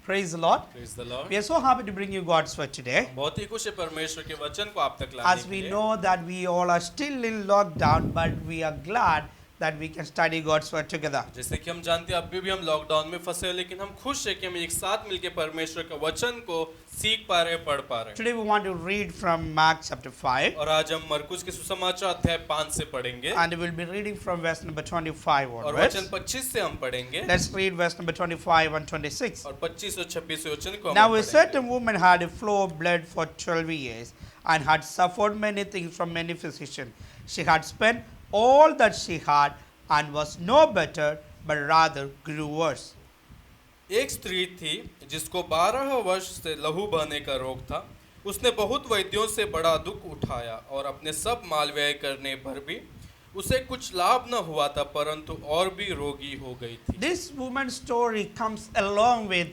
Praise the Lord. Praise the Lord. We are so happy to bring you God's word today. बहुत ही खुश है परमेश्वर के वचन को आप तक लाने As के we लिए। know that we all are still in lockdown, but we are glad that we can study God's word together. जैसे कि हम जानते हैं अभी भी हम लॉकडाउन में फंसे हैं, लेकिन हम खुश हैं कि हम एक साथ मिलकर परमेश्वर के वचन को सीख पा रहे हैं, पढ़ पा रहे हैं। Today we want to read from Mark chapter 5, और आज हम मरकुस के सुसमाचार अध्याय 5 से पढ़ेंगे and we will be reading from verse number 25 और onwards. वचन 25 से हम पढ़ेंगे Let's read verse number 25 and 26. और 25 और 26 वचन को हम Now a पढ़ेंगे। certain woman had a flow of blood for 12 years and had suffered many things from many physicians. She had spent all that she had and was no better, but rather grew worse. एक स्त्री थी जिसको 12 वर्ष से लहू बहने का रोग था। उसने बहुत वैद्यों से बड़ा दुख उठाया और अपने सब माल व्यय करने पर भी उसे कुछ लाभ न हुआ था, परंतु और भी रोगी हो गई थी। This woman's story comes along with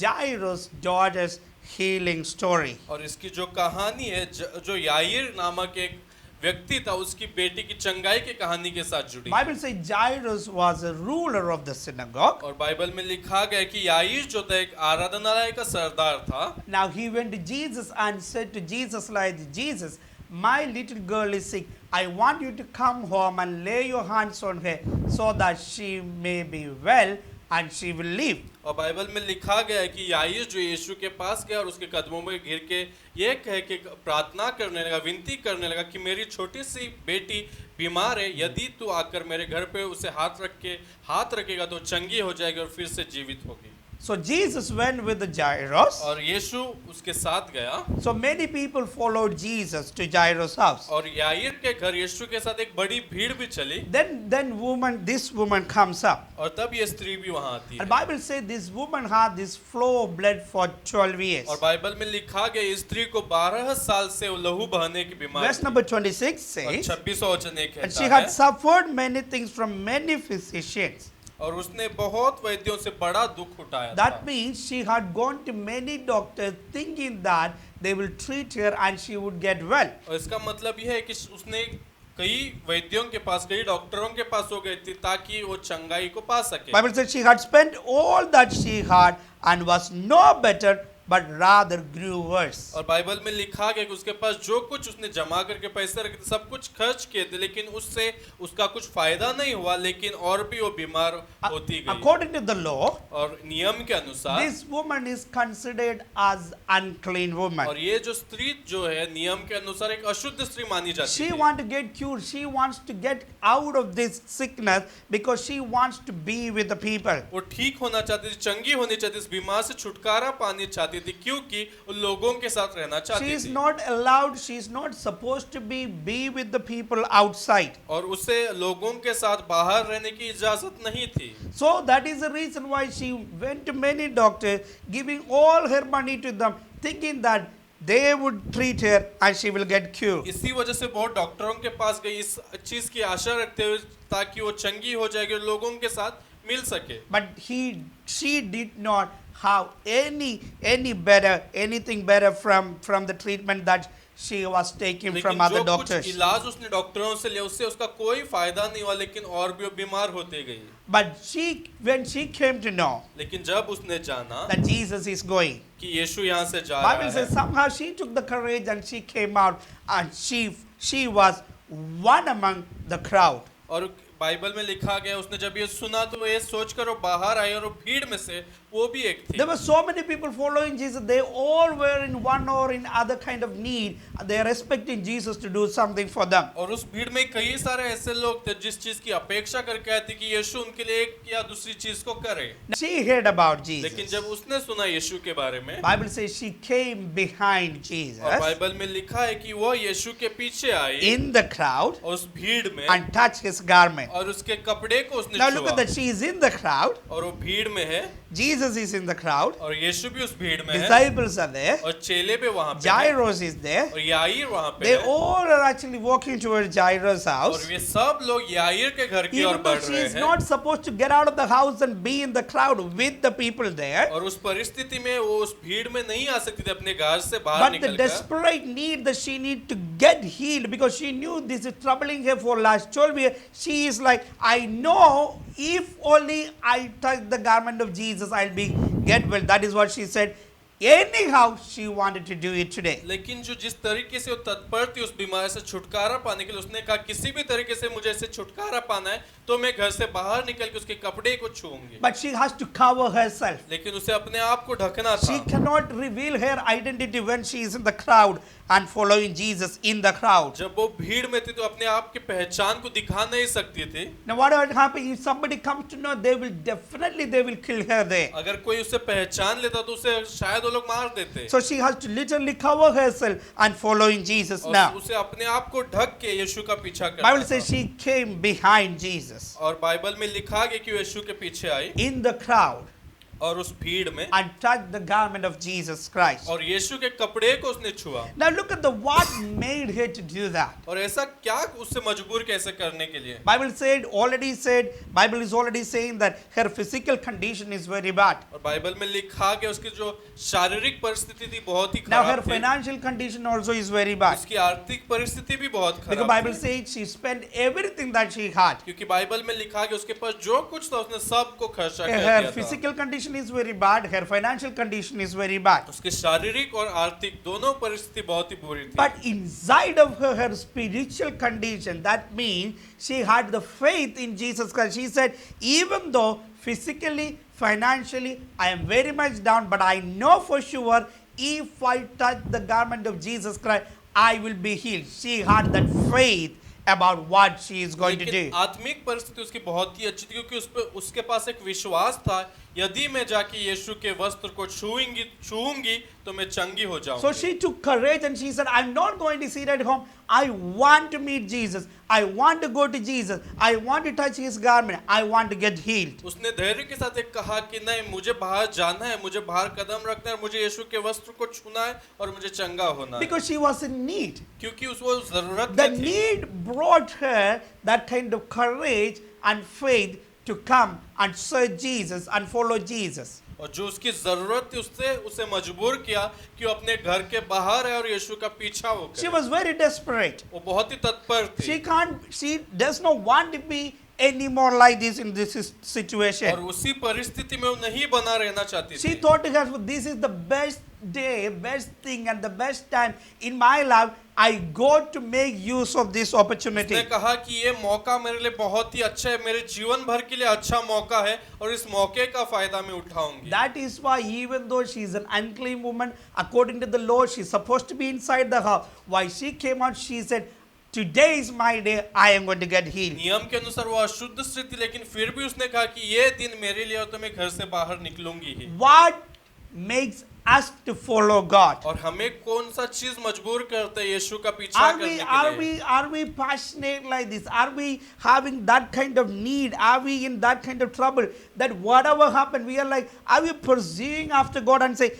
Jairus' daughter's healing story. और इसकी जो कहानी है जो याईर नामक एक व्यक्ति था, उसकी बेटी की चंगाई की कहानी के साथ जुड़ी। Bible says Jairus was a ruler of the synagogue. और बाइबल में लिखा गया कि याईर जो था एक आराधनालय का सरदार था। Now he went to Jesus and said to Jesus like, Jesus, my little girl is sick. I want you to come home and lay your hands on her so that she may be well and she will live. और Bible में लिखा गया है कि याईर जो यीशु के पास गया और उसके कदमों में गिर के ये कह के प्रार्थना करने लगा, विनती करने लगा कि मेरी छोटी सी बेटी बीमार है, यदि तू आकर मेरे घर पे उसे हाथ रखेगा तो चंगी हो जाएगी और फिर से जीवित होगी। So Jesus went with the Jairus. और यीशु उसके साथ गया So many people followed Jesus to Jairus' house. और याईर के घर यीशु के साथ एक बड़ी भीड़ भी चली। This woman comes up. और तब ये स्त्री भी वहां आती है। And Bible says this woman had this flow of blood for 12 years. और बाइबल में लिखा गया इस स्त्री को 12 साल से लहू बहने की बीमारी Verse थी। number 26 और says, 26 वचन एक and she कहता had है suffered many things from many physicians. और उसने बहुत वैद्यों से बड़ा दुख उठाया था। That means she had gone to many doctors thinking that they will treat her and she would get well. और इसका मतलब यह है कि उसने कई वैद्यों के पास, कई डॉक्टरों के पास हो गई थी ताकि वो चंगाई को पा सके। Bible says she had spent all that she had and was no better, but rather grew worse. और बाइबल में लिखा गया कि उसके पास जो कुछ उसने जमा करके पैसे रखे थे सब कुछ खर्च किए थे, लेकिन उससे उसका कुछ फायदा नहीं हुआ, लेकिन और भी वो बीमार होती गई। According to the law, और नियम के अनुसार this woman is considered as unclean woman. और ये जो स्त्री जो है नियम के अनुसार एक अशुद्ध स्त्री मानी जाती She है। wants to get cured. She wants to get out of this sickness because she wants to be with the people. वो ठीक होना चाहती थी, चंगी होनी चाहती थी, इस बीमार से छुटकारा पानी चाहती थी, क्योंकि वो लोगों के साथ रहना She चाहती is थी। not allowed, she is not supposed to be with the people outside. और उसे लोगों के साथ बाहर रहने की इजाजत नहीं थी। So that is the reason why she went to many doctors, giving all her money to them, thinking that they would treat her and she will get cured. इसी वजह से बहुत डॉक्टरों के पास गई इस चीज की आशा रखते हुए ताकि वो चंगी हो जाएगी और लोगों के साथ मिल सके। But she did not have anything better from the treatment that she was taking from लेकिन other जो कुछ doctors. इलाज उसने डॉक्टरों से लिया उससे उसका कोई फायदा नहीं हुआ, लेकिन और भी वो बीमार होते गई। But when she came to know लेकिन जब उसने जाना that Jesus is going, कि यीशु यहाँ से जा Bible रहा says है, somehow she took the courage and she came out and she was one among the crowd. और बाइबल में लिखा गया उसने जब ये सुना तो वो ये सोचकर वो बाहर आई और वो भीड़ में से वो भी एक थी। There were so many people following Jesus. They all were in one or in other kind of need. They are expecting Jesus to do something for them. और उस भीड़ में कई सारे ऐसे लोग थे जिस चीज की अपेक्षा करके आए थे कि यीशु उनके लिए एक या दूसरी चीज को करे। She heard about Jesus. लेकिन जब उसने सुना यीशु के बारे में, Bible says she came behind और Jesus बाइबल में लिखा है कि वो यीशु के पीछे आई in the crowd और उस भीड़ में and touched his garment. और उसके कपड़े को उसने Now look छुआ। at that. She is in the crowd. और वो भीड़ में है Jesus is in the crowd. और यीशु भी उस भीड़ में है Disciples are there. और चेले भी वहां पे हैं Jairus is there. और याईर वहां पे They है all are actually walking towards Jairus' house. और ये सब लोग याईर के घर की ओर Even though बढ़ she रहे is हैं। not supposed to get out of the house and be in the crowd with the people there. और उस परिस्थिति में वो उस भीड़ में नहीं आ सकती थी अपने घर से बाहर But the निकलकर। desperate need that she need to get healed because she knew this is troubling her for last 12 years. She is like, I know if only I touch the garment of Jesus, I'll be get well. That is what she said. Anyhow, she wanted to do it today. लेकिन जो जिस तरीके से वो तत्पर थी उस बीमारी से छुटकारा पाने के लिए, उसने कहा किसी भी तरीके से मुझे इससे छुटकारा पाना है तो मैं घर से बाहर निकल के उसके कपड़े को छूऊंगी। But she has to cover herself. लेकिन उसे अपने आप को ढकना She था। cannot reveal her identity when she is in the crowd and following Jesus in the crowd. जब वो भीड़ में थी तो अपने आप की पहचान को दिखा नहीं सकती थी। Now what would happen if somebody comes to know, they will kill her there. अगर कोई उसे पहचान लेता तो उसे शायद वो लोग मार देते। So she has to literally cover herself and following Jesus और now. उसे अपने आप को ढक के यीशु का पीछा करना Bible था। says she came behind Jesus और बाइबल में लिखा गया कि वो यीशु के पीछे आई in the crowd और उस भीड़ में and touched the garment of Jesus Christ. और यीशु के कपड़े को उसने छुआ। Now look at what made her to do that. और ऐसा क्या उससे मजबूर कैसे करने के लिए? Bible is already saying that her physical condition is very bad. और बाइबल में लिखा गया उसकी जो शारीरिक परिस्थिति थी बहुत ही Now her खराब थी। financial condition also is very bad. उसकी आर्थिक परिस्थिति भी बहुत Because खराब Bible थी। says she spent everything that she had. क्योंकि बाइबल में लिखा गया उसके पास जो कुछ था उसने सब को खर्चा कर Her दिया था। physical condition is very bad. Her financial condition is very bad. उसकी शारीरिक और आर्थिक दोनों परिस्थिति बहुत ही बुरी थी। But inside of her spiritual condition, that means she had the faith in Jesus Christ. She said, even though physically, financially, I am very much down, but I know for sure if I touch the garment of Jesus Christ, I will be healed. She had that faith about what she is going to लेकिन do. आत्मिक परिस्थिति उसकी बहुत ही अच्छी थी क्योंकि उसके पास एक विश्वास था, यदि मैं जाके यीशु के वस्त्र को छूऊंगी तो मैं चंगी हो So जाऊंगी। she took courage and she said, I'm not going to sit at home. I want to meet Jesus. I want to go to Jesus. I want to touch his garment. I want to get healed. उसने धैर्य के साथ एक कहा कि नहीं, मुझे बाहर जाना है, मुझे बाहर कदम रखना है, मुझे यीशु के वस्त्र को छूना है और मुझे चंगा होना है। Because she was in need. क्योंकि उसको जरूरत The थी। need brought her that kind of courage and faith to come and serve Jesus and follow Jesus. और जो उसकी जरूरत थी उससे उसे मजबूर किया कि वो अपने घर के बाहर है और यीशु का पीछा वो She करे। was very desperate. वो बहुत ही तत्पर थी। She does not want to be any more like this in this और situation. उसी परिस्थिति में वो नहीं बना रहना चाहती She थी। thought to herself, this is the best day, best thing and the best time in my life. I got to make use of this opportunity. उसने कहा कि ये मौका मेरे लिए बहुत ही अच्छा है, मेरे जीवन भर के लिए अच्छा मौका है और इस मौके का फायदा मैं उठाऊंगी। That is why even though she is an unclean woman, according to the law, she is supposed to be inside the house. Why she came out, she said, today is my day, I am going to get healed. नियम के अनुसार वो अशुद्ध स्त्री थी, लेकिन फिर भी उसने कहा कि ये दिन मेरे लिए और तो मैं घर से बाहर निकलूंगी ही। What makes us to follow God? और हमें कौन सा चीज मजबूर करता है यीशु का पीछा करने के लिए? Are we passionate like this? Are we having that kind of need? Are we in that kind of trouble that whatever happened, we are like, are we pursuing after God and say,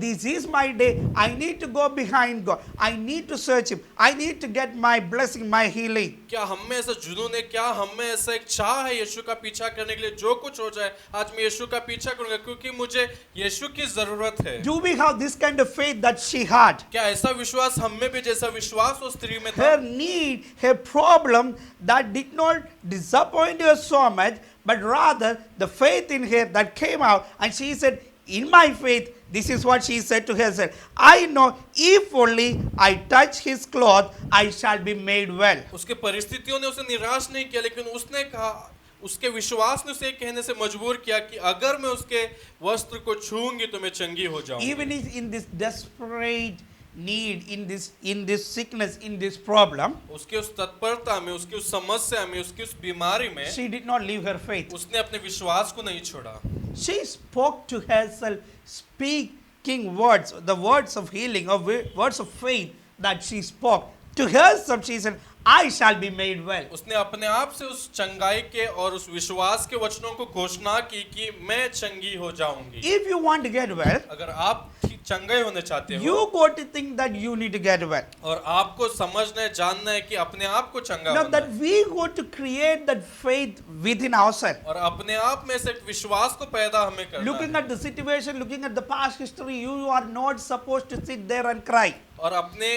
this is my day. I need to go behind God. I need to search Him. I need to get my blessing, my healing. क्या हम में ऐसा जुनून है, क्या हम में ऐसा एक चाह है यीशु का पीछा करने के लिए? जो कुछ हो जाए आज मैं यीशु का पीछा करूंगा क्योंकि मुझे यीशु की जरूरत है। Do we have this kind of faith that she had? क्या ऐसा विश्वास हम में भी जैसा विश्वास उस स्त्री में था? Her need, her problem that did not disappoint her so much, but rather the faith in her that came out, and she said, in my faith, this is what she said to herself, I know if only I touch his cloth, I shall be made well. उसके परिस्थितियों ने उसे निराश नहीं किया, लेकिन उसने कहा, उसके विश्वास ने उसे कहने से मजबूर किया कि अगर मैं उसके वस्त्र को छूऊंगी तो मैं चंगी हो जाऊंगी। Even in this desperate need, in this sickness, in this problem, उसके उस तत्परता में, उसकी उस समस्या में, उसकी उस बीमारी में she did not leave her faith. उसने अपने विश्वास को नहीं छोड़ा। She spoke to herself, speaking words, the words of healing, or words of faith that she spoke. To herself, she said, I shall be made well. उसने अपने आप से उस चंगाई के और उस विश्वास के वचनों को घोषणा की कि मैं चंगी हो जाऊंगी। If you want to get well, अगर आप चंगे होने चाहते हो, you got to think that you need to get well. और आपको समझना है, जानना है कि अपने आप को चंगा Now होना that है, we got to create that faith within ourselves. और अपने आप में से एक विश्वास को पैदा हमें करना Looking है। at the situation, looking at the past history, you are not supposed to sit there and cry. और अपने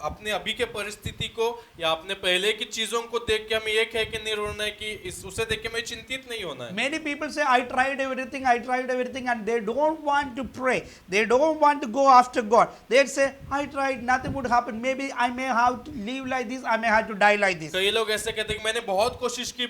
अपने अभी के परिस्थिति को या अपने पहले की चीजों को देख के हमें ये कह के नहीं रोना है कि इस उसे देख के हमें चिंतित नहीं होना है। Many people say, I tried everything, and they don't want to pray. They don't want to go after God. They say, I tried, nothing would happen. Maybe I may have to live like this, I may have to die like this. कई लोग ऐसे कहते हैं कि मैंने बहुत कोशिश की,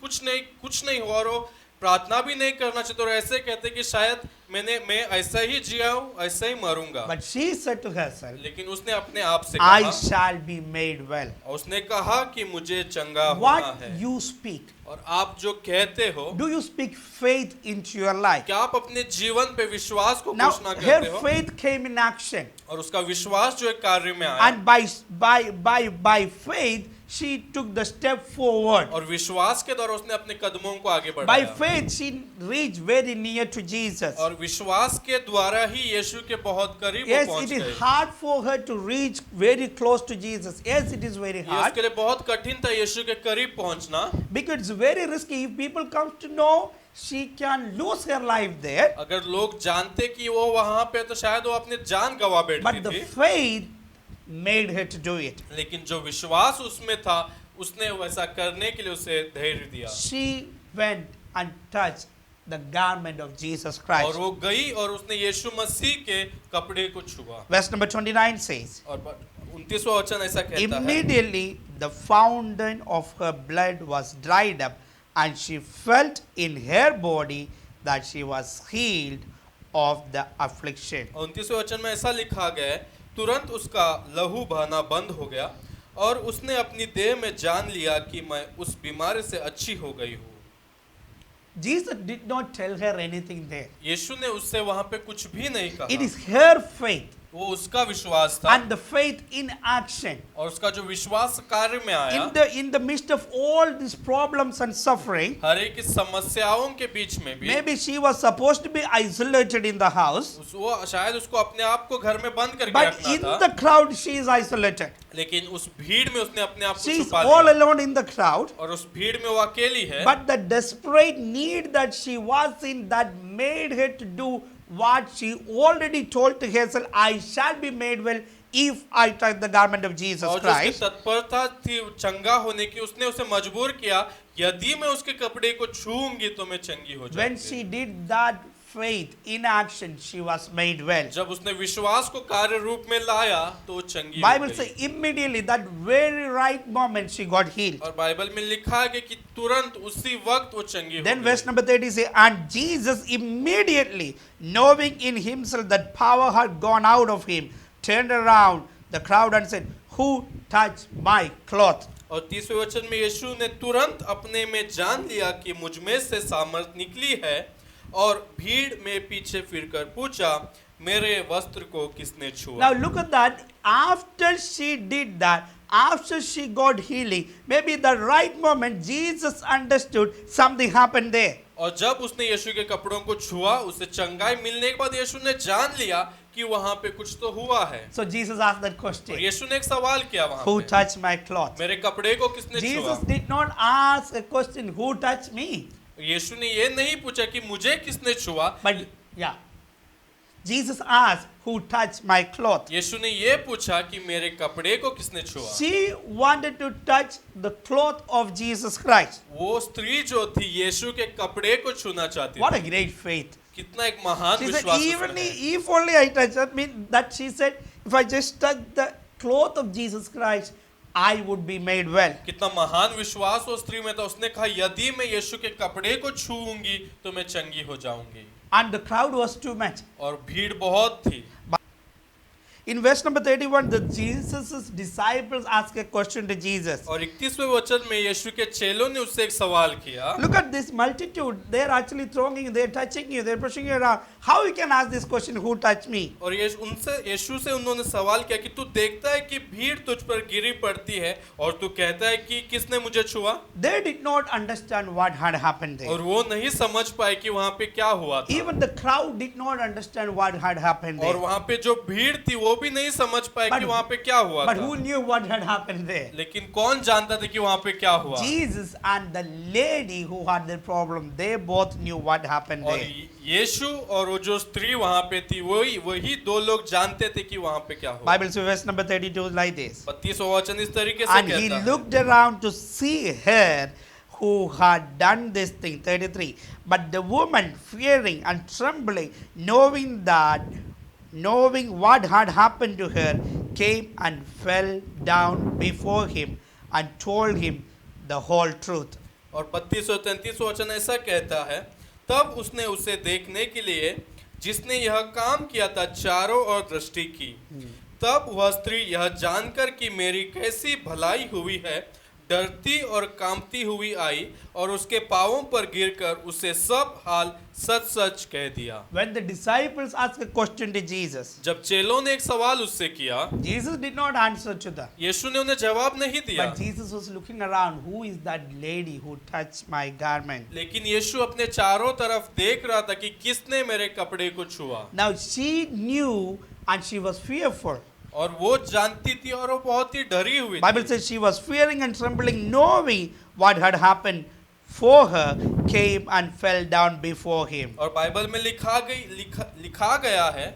कुछ नहीं हुआ, और प्रार्थना भी नहीं करना चाहिए, तो ऐसे कहते हैं कि शायद मैं ऐसा ही जिया हूँ, ऐसा ही मरूंगा। But she said to herself, लेकिन उसने अपने आप से I कहा, shall be made well. और उसने कहा कि मुझे चंगा होना What है। you speak, और आप जो कहते हो, do you speak faith into your life? क्या आप अपने जीवन पे विश्वास को Now, घोषणा her करते हो? faith came in action. और उसका विश्वास जो एक कार्य में आया, And by faith, she took the step forward. और विश्वास के द्वारा उसने अपने कदमों को आगे By बढ़ाया, faith, she reached very near to Jesus. और विश्वास के द्वारा ही यीशु के बहुत करीब वो Yes, पहुंच it is गए। hard for her to reach very close to Jesus. Yes, it is very ये hard उसके लिए बहुत कठिन था यीशु के करीब पहुंचना, because it's very risky. If people come to know, she can lose her life there. अगर लोग जानते कि वो वहां पे तो शायद वो अपनी जान गवा बैठती But the थी। faith made her to do it. लेकिन जो विश्वास उसमें था, उसने वैसा करने के लिए उसे धैर्य दिया, She went and touched the garment of Jesus और Christ. वो गई और उसने यीशु मसीह के कपड़े को छुआ। Verse number 29 says, और 29वां वचन ऐसा कहता है, immediately the fountain of her blood was dried up, and she felt in her body that she was healed of the affliction. 29वें वचन में ऐसा लिखा गया है, तुरंत उसका लहू बहना बंद हो गया और उसने अपनी देह में जान लिया कि मैं उस बीमारी से अच्छी हो गई हूँ। Jesus did not tell her anything there. यीशु ने उससे वहां पे कुछ भी नहीं It कहा, is her faith वो उसका विश्वास था, and the faith in action. और उसका जो विश्वास कार्य में आया, In the midst of all these problems and suffering, हर एक की समस्याओं के बीच में भी, maybe she was supposed to be isolated in the house, वो शायद उसको अपने आप को घर में बंद करके but रखना in था, the crowd she is isolated. लेकिन उस भीड़ में उसने अपने आप को She is छुपा all लिया, alone in the crowd. और उस भीड़ में वो अकेली है, But the desperate need that she was in that made her to do what she already told to herself, I shall be made well if I touch the garment of Jesus और जो उसकी Christ. तत्परता थी चंगा होने की, उसने उसे मजबूर किया, यदि मैं उसके कपड़े को छूऊंगी तो मैं चंगी हो When जाऊंगी। she did that faith in action, she was made well. जब उसने विश्वास को कार्य रूप में लाया तो वो चंगी हो Bible गई। says immediately that very right moment she got healed. और बाइबल में लिखा है कि तुरंत उसी वक्त वो चंगी हो Then गई। verse number 30 says, and Jesus immediately, knowing in himself that power had gone out of him, turned around the crowd and said, who touched my cloth? और 30वें वचन में यीशु ने तुरंत अपने में जान लिया कि मुझ में से सामर्थ निकली है, और भीड़ में पीछे फिरकर पूछा, मेरे वस्त्र को किसने छुआ? Now look at that. After she did that, after she got healing, maybe the right moment Jesus understood something happened there. और जब उसने यीशु के कपड़ों को छुआ, उसे चंगाई मिलने के बाद यीशु ने जान लिया कि वहां पे कुछ तो हुआ है। So Jesus asked that और question. यीशु ने एक सवाल किया वहां Who पे, touched my cloth? मेरे कपड़े को किसने छुआ? Jesus did not ask a question, who touched me? यीशु ने ये नहीं पूछा कि मुझे किसने छुआ, But yeah, Jesus asked, who touched my cloth? यीशु ने ये पूछा कि मेरे कपड़े को किसने छुआ। She wanted to touch the cloth of Jesus Christ. वो स्त्री जो थी यीशु के कपड़े को छूना चाहती What थी। a great faith. कितना एक महान She said, विश्वास even उसमें है। if only I touch, that means that she said, if I just touch the cloth of Jesus Christ, I would be made well. कितना महान विश्वास वो स्त्री में था। उसने कहा यदि मैं यीशु के कपड़े को छूऊंगी तो मैं चंगी हो जाऊंगी। And the crowd was too much. और भीड़ बहुत थी। In verse number 31, the Jesus' disciples ask a question to Jesus. और 31वें वचन में यीशु के चेलों ने उससे एक सवाल किया। Look at this multitude. They're actually thronging you, they're touching you, they're pushing you around. How you can ask this question, who touched me? और ये उनसे यीशु से उन्होंने सवाल किया कि तू देखता है कि भीड़ तुझ पर गिरी पड़ती है और तू कहता है कि किसने मुझे छुआ? They did not understand what had happened there. और वो नहीं समझ पाए कि वहाँ पे क्या हुआ था। Even the crowd did not understand what had happened और there. वहाँ पे जो भीड़ थी वो वो भी नहीं समझ पाए But- कि वहाँ पे क्या हुआ But था। who knew what had happened there? लेकिन कौन जानता था कि वहाँ पे क्या हुआ। Jesus and the lady who had the problem, they both knew what happened और there. यीशु और वो जो स्त्री वहाँ पे थी वही दो लोग जानते थे कि वहाँ पे क्या हुआ। Bible says verse number 32 like this. 32वां वचन इस तरीके से And he कहता है। looked around to see her who had done this thing. 33. But the woman, fearing and trembling, knowing what had happened to her, came and fell down before him and told him the whole truth. और 32 और 33 वचन ऐसा कहता है, तब उसने उसे देखने के लिए जिसने यह काम किया था चारों ओर दृष्टि की। तब वह स्त्री यह जानकर कि मेरी कैसी भलाई हुई है, डरती और कांपती हुई आई और उसके पांवों पर गिरकर उसे सब हाल सच सच कह दिया। When the disciples asked a question to Jesus, जब चेलों ने एक सवाल उससे किया, Jesus did not answer to them. यीशु ने उन्हें जवाब नहीं दिया, But Jesus was looking around, who is that lady who touched my garment? लेकिन यीशु अपने चारों तरफ देख रहा था कि किसने मेरे कपड़े को छुआ। Now she knew and she was fearful. और वो जानती थी और वो बहुत ही डरी हुई Bible थी। says she was fearing and trembling, knowing what had happened for her, came and fell down before him. और बाइबल में लिखा गया है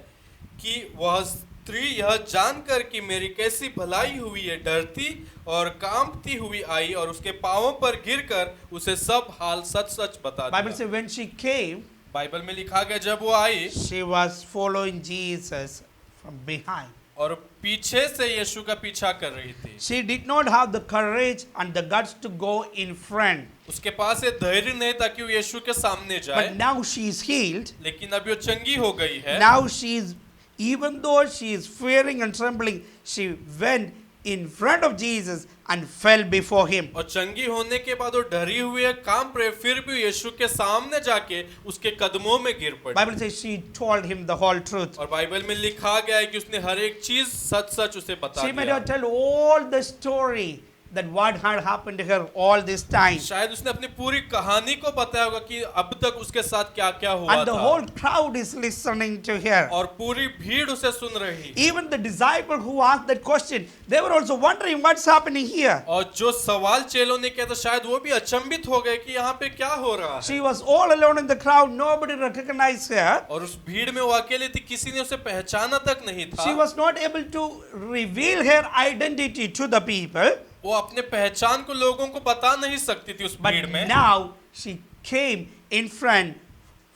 कि वह स्त्री यह जानकर कि मेरी कैसी भलाई हुई है, डरती और कांपती हुई आई और उसके पांवों पर गिरकर उसे सब हाल सच सच बता Bible दिया। says when she came, Bible में लिखा गया जब वो आई she was following Jesus from behind. और पीछे से यीशु का पीछा कर रही थी। She did not have the courage and the guts to go in front. उसके पास ये धैर्य नहीं था कि वो यीशु के सामने जाए, But now she is healed. लेकिन अभी वो चंगी हो गई है। Now she is, even though she is fearing and trembling, she went in front of Jesus and fell before him. और चंगी होने के बाद वो डरी हुई है, कांप रहे, फिर भी यीशु के सामने जाके उसके कदमों में गिर पड़ी। Bible says she told him the whole truth. और बाइबल में लिखा गया है कि उसने हर एक चीज सच सच उसे बता She may दिया। not tell all the story that what had happened to her all this time. शायद उसने अपनी पूरी कहानी को बताया होगा कि अब तक उसके साथ क्या क्या हुआ And the था। whole crowd is listening to her. और पूरी भीड़ उसे सुन रही। Even the disciple who asked that question, they were also wondering what's happening here. और जो सवाल चेलों ने किया था शायद वो भी अचंभित हो गए कि यहाँ पे क्या हो रहा है। She was all alone in the crowd. Nobody recognized her. और उस भीड़ में वो अकेली थी, किसी ने उसे पहचाना तक नहीं था। She was not able to reveal her identity to the people. वो अपने पहचान को लोगों को बता नहीं सकती थी उस But भीड़ में। now she came in front,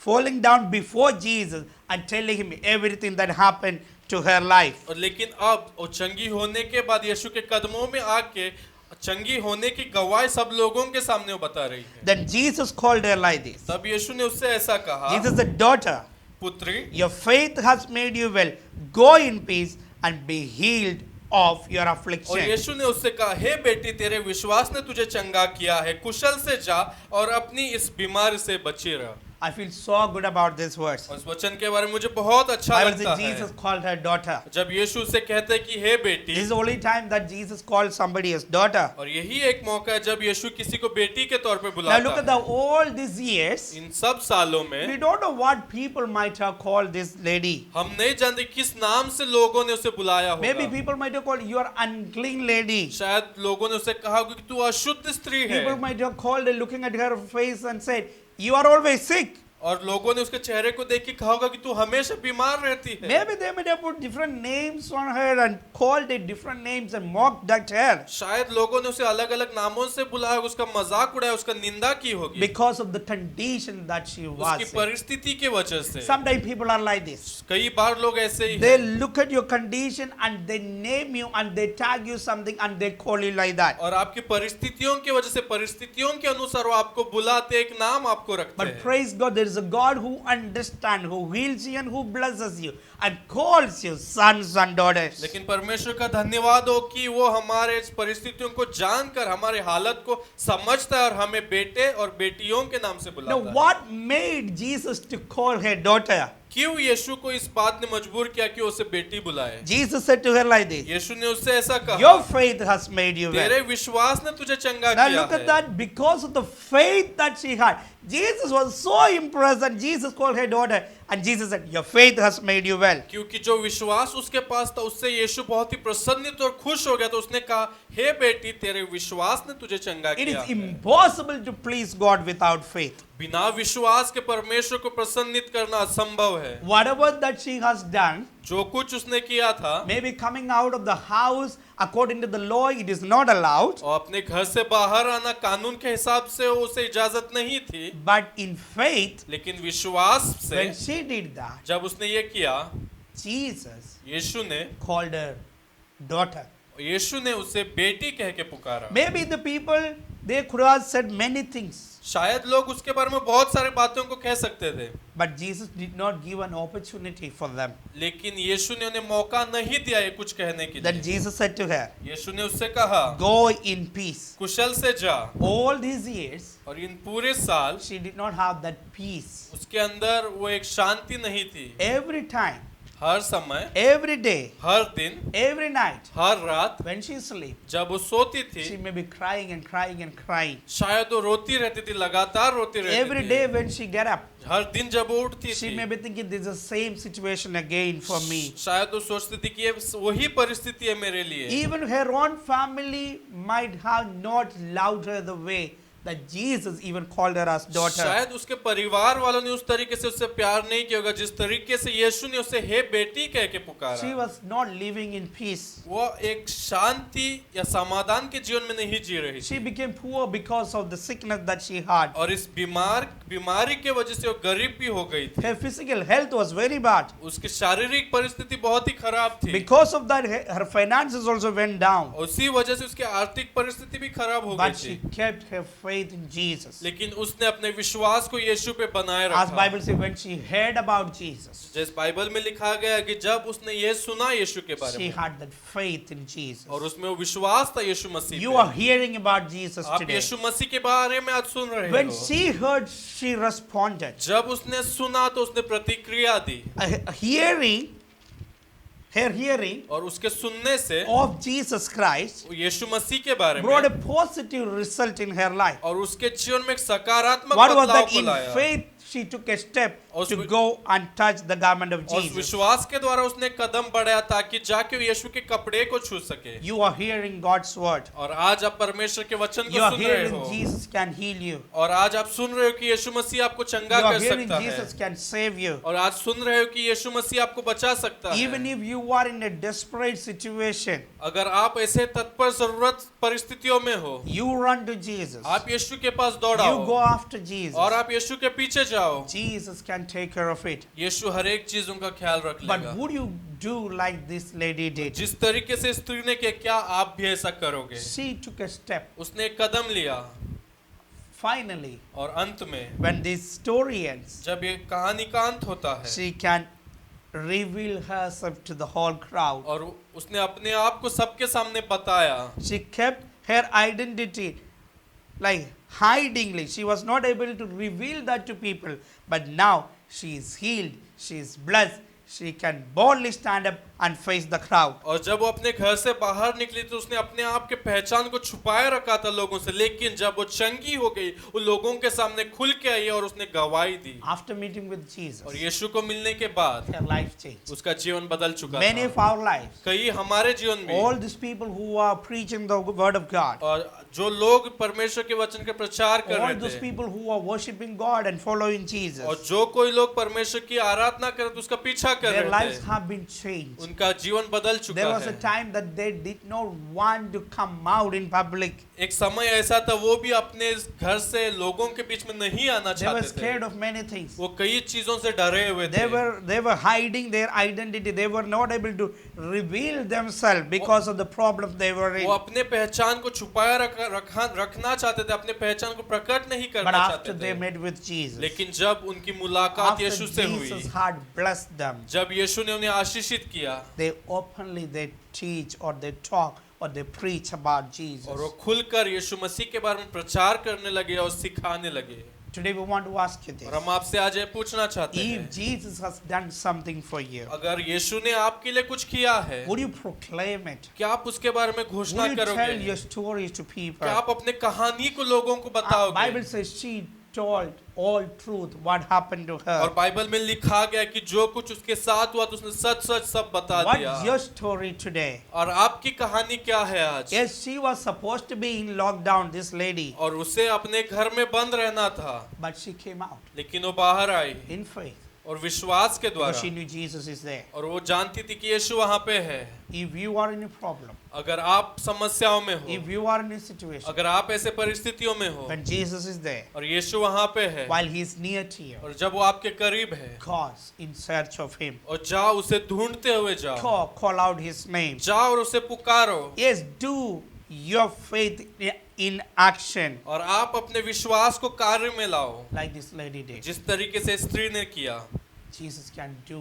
falling down before Jesus and telling him everything that happened to her life. और लेकिन अब वो चंगी होने के बाद यीशु के कदमों में आके चंगी होने की गवाही सब लोगों के सामने वो बता रही है। Then Jesus called her like this. तब यीशु ने उससे ऐसा कहा, Jesus said, daughter, पुत्री, your faith has made you well. Go in peace and be healed of your और affliction. यीशु ने उससे कहा, हे बेटी, तेरे विश्वास ने तुझे चंगा किया है, कुशल से जा और अपनी इस बीमारी से बची रह। I feel so good about this verse. और इस वचन के बारे में मुझे बहुत अच्छा Bible लगता says Jesus है। called her daughter. जब यीशु उसे कहते हैं कि हे बेटी, This is the only time that Jesus called somebody as daughter. और यही एक मौका है जब यीशु किसी को बेटी के तौर पे Now बुलाता look at है। all these years. इन सब सालों We में don't know what people might have called this lady. हम नहीं जानते किस नाम से लोगों ने उसे बुलाया Maybe होगा। people might have called you are unclean lady. शायद लोगों ने उसे कहा होगा कि तू अशुद्ध स्त्री है। People might have called her looking at her face and said, you are always sick. और लोगों ने उसके चेहरे को देख के कहा होगा कि तू हमेशा बीमार रहती है। Maybe they might have put different names on her and called it different names and mocked at her शायद लोगों ने उसे अलग अलग नामों से बुलाया होगा, उसका मजाक उड़ाया, उसका निंदा की होगी because of the condition that she उसकी was in. परिस्थिति के वजह से। Sometimes people are like this. कई बार लोग ऐसे ही They हैं। look at your condition and they name you and they tag you something and they call you like that. और आपकी परिस्थितियों की वजह से, परिस्थितियों के अनुसार वो आपको बुलाते, एक नाम आपको रखते But हैं। praise God, there is a God who understands, who heals you and who blesses you and calls you sons and daughters. लेकिन परमेश्वर का धन्यवाद हो कि वो हमारे इस परिस्थितियों को जानकर हमारे हालत को समझता है और हमें बेटे और बेटियों के नाम से Now, बुलाता है। what made Jesus to call her daughter? क्यों यीशु को इस बात ने मजबूर किया कि उसे बेटी बुलाए? Jesus said to her like this, यीशु ने उससे ऐसा कहा, your faith has made you well. तेरे विश्वास ने तुझे चंगा Now किया look at है। that, because of the faith that she had, Jesus was so impressed and Jesus called her daughter and Jesus said, your faith has made you well. क्योंकि जो विश्वास उसके पास था उससे यीशु बहुत ही प्रसन्नित और खुश हो गया, तो उसने कहा, हे बेटी, तेरे विश्वास ने तुझे चंगा It किया is है। impossible to please God without faith. बिना विश्वास के परमेश्वर को प्रसन्नित करना असंभव है। Whatever that she has done, जो कुछ उसने किया था, maybe coming out of the house according to the law, it is not allowed. और अपने घर से बाहर आना कानून के हिसाब से उसे इजाजत नहीं थी, But in faith, लेकिन विश्वास से when she did that, जब उसने ये किया, Jesus यीशु ने called her daughter. उसे बेटी कह के पुकारा। Maybe the people, they could have said many things. शायद लोग उसके बारे में बहुत सारी बातों को कह सकते थे, But Jesus did not give an opportunity for them. लेकिन यीशु ने उन्हें मौका नहीं दिया ये कुछ कहने के Then लिए। Jesus said to her, यीशु ने उससे कहा, go in peace. कुशल से जा। All these years, और इन पूरे साल she did not have that peace. उसके अंदर वो एक शांति नहीं थी। Every time, हर समय, every day, हर दिन, every night, हर रात when she sleeps, जब वो सोती she थी, may be crying and crying and crying. शायद वो रोती रहती थी, लगातार रोती Every रहती day थी। when she get up, हर दिन जब वो उठती she थी, may be thinking this is the same situation again for me. शायद वो सोचती थी कि ये वही परिस्थिति है मेरे लिए। Even her own family might have not loved her the way that Jesus even called her as daughter. शायद उसके परिवार वालों ने उस तरीके से उससे प्यार नहीं किया होगा जिस तरीके से यीशु ने उसे हे बेटी कह के She पुकारा। was not living in peace. वो एक शांति या समाधान के जीवन में नहीं जी रही She थी, became poor because of the sickness that she had. और इस बीमारी के वजह से वो गरीब भी हो गई थी। Her physical health was very bad. उसकी शारीरिक परिस्थिति बहुत ही खराब थी, Because of that, her finances also went down. उसी वजह से उसकी आर्थिक परिस्थिति भी खराब हो गई But थी। she kept her faith in Jesus. लेकिन उसने अपने विश्वास को यीशु पे बनाए As रखा। Bible says, when she heard about Jesus, जैसे बाइबल में लिखा गया है कि जब उसने ये सुना यीशु के बारे she में, had that faith in Jesus. और उसमें वो विश्वास था यीशु मसीह You पे। are hearing about Jesus आप today. यीशु मसीह के बारे में आज सुन रहे When हो। she heard, she responded. जब उसने सुना तो उसने प्रतिक्रिया दी, Her hearing और उसके सुनने से of Jesus Christ वो यीशु मसीह के बारे brought a में positive result in her life. और उसके जीवन में एक सकारात्मक What was बदलाव that? को In लाया। faith, she took a step और to उस- go and touch the garment of और उस Jesus. विश्वास के द्वारा उसने कदम बढ़ाया ताकि जाके वो यीशु के कपड़े को छू सके। You are hearing God's word. और आज आप परमेश्वर के वचन You को are सुन रहे hearing हो, Jesus can heal you. और आज आप सुन रहे हो कि यीशु मसीह आपको You चंगा are कर hearing सकता Jesus है, can save you. और आज सुन रहे हो कि यीशु मसीह आपको बचा सकता Even है। if you are in a desperate situation, अगर आप ऐसे तत्पर जरूरत परिस्थितियों में हो, you run to Jesus. आप यीशु के पास You go दौड़ाओ after Jesus. और आप यीशु के पीछे जाओ। Jesus can take care of it. यीशु हर एक चीजों का ख्याल रख But लेगा। would you do like this lady did? जिस तरीके से स्त्री ने किया, क्या आप भी ऐसा करोगे? She took a step. उसने एक कदम लिया, Finally, और अंत में when this story ends, जब ये कहानी का अंत होता है she can reveal herself to the whole crowd. और उसने अपने आप को सबके सामने बताया, She kept her identity like hidingly. She was not able to reveal that to people. But now she is healed. She is blessed. She can boldly stand up and face the crowd. और जब वो अपने घर से बाहर निकली तो उसने अपने आप के पहचान को छुपाए रखा था लोगों से, लेकिन जब वो चंगी हो गई वो लोगों के सामने खुल के आई और उसने गवाही दी। After meeting with Jesus, और यीशु को मिलने के बाद her life changed. उसका जीवन बदल चुका Many था। of our lives, कई हमारे जीवन में, all these people who are preaching the word of God, और जो लोग परमेश्वर के वचन का प्रचार कर all रहे those थे, people who are worshiping God and following Jesus, और जो कोई लोग परमेश्वर की आराधना कर रहे थे उसका पीछा कर their रहे lives थे, have been changed. उनका जीवन बदल चुका There was a है। time that they did not want to come out in public. एक समय ऐसा था वो भी अपने घर से लोगों के बीच में नहीं आना They were चाहते scared थे। of many things. वो कई चीजों से डरे हुए थे। They were hiding their identity. They were not able to reveal themselves because of the problems they were in. वो अपने पहचान को छुपाया रखना चाहते थे, अपने पहचान को प्रकट नहीं But करना after चाहते they थे। met with Jesus, लेकिन जब उनकी मुलाकात after यीशु से हुई, Jesus had blessed them, जब यीशु ने उन्हें आशीषित किया they openly they teach or they talk or they preach about Jesus. और वो खुलकर यीशु मसीह के बारे में प्रचार करने लगे और सिखाने लगे। Today we want to ask you this. और हम आपसे आज ये पूछना चाहते If हैं, Jesus has done something for you, अगर यीशु ने आपके लिए कुछ किया है, would you proclaim it? क्या आप उसके बारे में घोषणा Would you tell करोगे? your stories to people? क्या आप अपने कहानी को लोगों को Bible बताओगे? says she told all truth what happened to और her. बाइबल में लिखा गया कि जो कुछ उसके साथ हुआ तो उसने सच सच सब बता दिया। What's your story today? और आपकी कहानी क्या है आज? Yes, she was supposed to be in lockdown, this lady, और उसे अपने घर में बंद रहना था, but she came out लेकिन वो बाहर आई in faith और विश्वास के द्वारा, because she knew Jesus is there. और वो जानती थी कि यीशु वहाँ पे है। If you are in a problem, अगर आप समस्याओं में हो, if you are in a situation, अगर आप ऐसे परिस्थितियों में हो when Jesus is there, और यीशु वहाँ पे है, while he is near to you, और जब वो आपके करीब है, cause in search of him. और जाओ उसे ढूंढते हुए जाओ, Call out his name. जाओ और उसे पुकारो, Yes, do your faith in action और आप अपने विश्वास को कार्य में लाओ, like this lady did. जिस तरीके से स्त्री ने किया। Jesus can do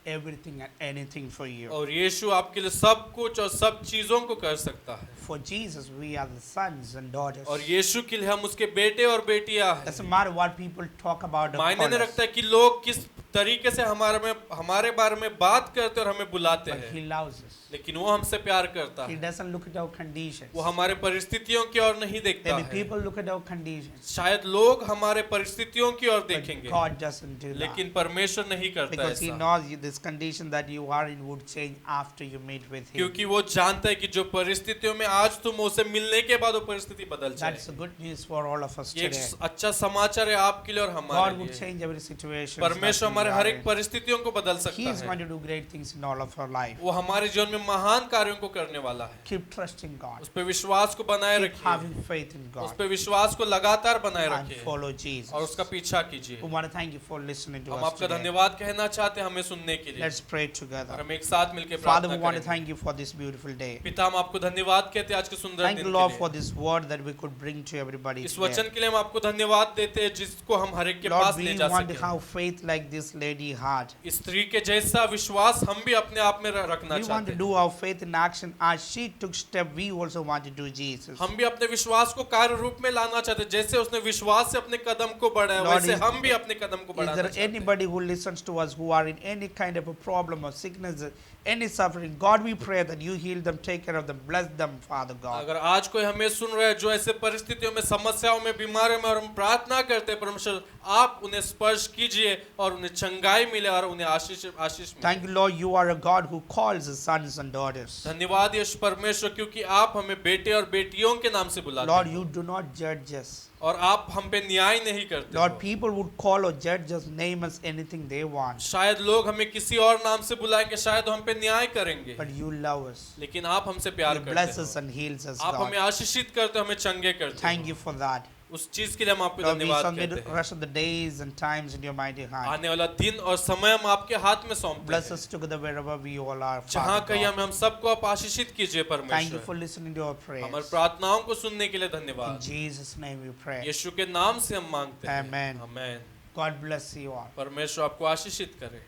everything and anything for you. और यीशु आपके लिए सब कुछ और सब चीजों को कर सकता है। For Jesus, we are the sons and daughters. और यीशु के लिए हम उसके बेटे और बेटियां हैं। Doesn't matter what people talk about or मायने call नहीं us, रखता है कि लोग किस तरीके से हमारे बारे में बात करते और हमें बुलाते but हैं, he loves us. लेकिन वो हमसे प्यार करता He है। doesn't look at our conditions. वो हमारे परिस्थितियों की ओर नहीं देखता Maybe है। people look at our conditions, शायद लोग हमारे परिस्थितियों की ओर but देखेंगे, God doesn't do that. लेकिन परमेश्वर नहीं करता Because he ऐसा, knows this condition that you are in would change after you meet with him. क्योंकि वो जानता है कि जो परिस्थितियों में आज तुम उसे मिलने के बाद वो परिस्थिति बदल That's a जाएगी। good news for all of us ये एक today. अच्छा समाचार है आपके लिए और हमारे God would लिए। change every situation. परमेश्वर हमारे हर एक परिस्थितियों को बदल He is सकता going है। to do great things in all of our life. वो हमारे जीवन में महान कार्यों को करने वाला है। Keep trusting God. उस पे विश्वास को बनाए Keep रखिए, having faith in उस God पे विश्वास को लगातार बनाए and रखिए follow Jesus. और उसका पीछा कीजिए। We want to thank you for listening to हम us आपका today. धन्यवाद कहना चाहते हैं हमें सुनने के लिए, Let's pray और together. हम एक साथ मिलकर Father, we प्रार्थना want to करेंगे। thank you for this beautiful day. पिता, हम आपको धन्यवाद कहते हैं आज के सुंदर Thank दिन you, के Lord, लिए। for this word that we could bring to everybody इस today. वचन के लिए हम आपको धन्यवाद देते हैं जिसको हम हर एक के Lord, पास ले we जा want to सकें। have faith like this lady had. इस स्त्री के जैसा विश्वास हम भी अपने आप में रखना We want चाहते to हैं। do our faith in action as she took step. We also want to do Jesus. हम भी अपने विश्वास को कार्य रूप में लाना चाहते हैं, जैसे उसने विश्वास से अपने कदम को बढ़ाया Lord, वैसे is- हम भी अपने कदम को Is बढ़ाना there चाहते हैं। anybody who listens to us who are in any kind of a problem or sickness, any suffering? God, we pray that you heal them, take care of them, bless them, Father God. अगर आज कोई हमें सुन रहा है जो ऐसे परिस्थितियों में, समस्याओं में, बीमारियों में, और हम प्रार्थना करते हैं परमेश्वर आप उन्हें स्पर्श कीजिए और उन्हें चंगाई मिले और उन्हें आशीष मिले। Thank you, Lord, you are a God who calls us sons and daughters. धन्यवाद यीशु परमेश्वर, क्योंकि आप हमें बेटे और बेटियों के नाम से बुलाते Lord, हैं you do not judge us. और आप हम पे न्याय नहीं करते Lord, हो। people would call or judge us, name us anything they want. शायद लोग हमें किसी और नाम से बुलाएंगे, शायद हम पे न्याय करेंगे, But you love us. लेकिन आप हमसे प्यार You bless करते us हो। and heals us, आप हमें God. आशीषित करते हो, हमें चंगे करते Thank हो। you for that. उस चीज के लिए हम आपको Lord, we धन्यवाद submit कहते the हैं। rest of the days and times in your mighty hand. आने वाला दिन और समय हम आपके हाथ में सौंपते Bless हैं। us together wherever we all are, जहाँ Father कहीं God. हम सबको आप आशीषित कीजिए Thank you परमेश्वर। for listening to our हमारी prayers. प्रार्थनाओं को सुनने के लिए In धन्यवाद। Jesus' name we pray. यीशु के नाम से हम मांगते हैं। Amen. Amen. God bless you all. परमेश्वर आपको आशीषित करे।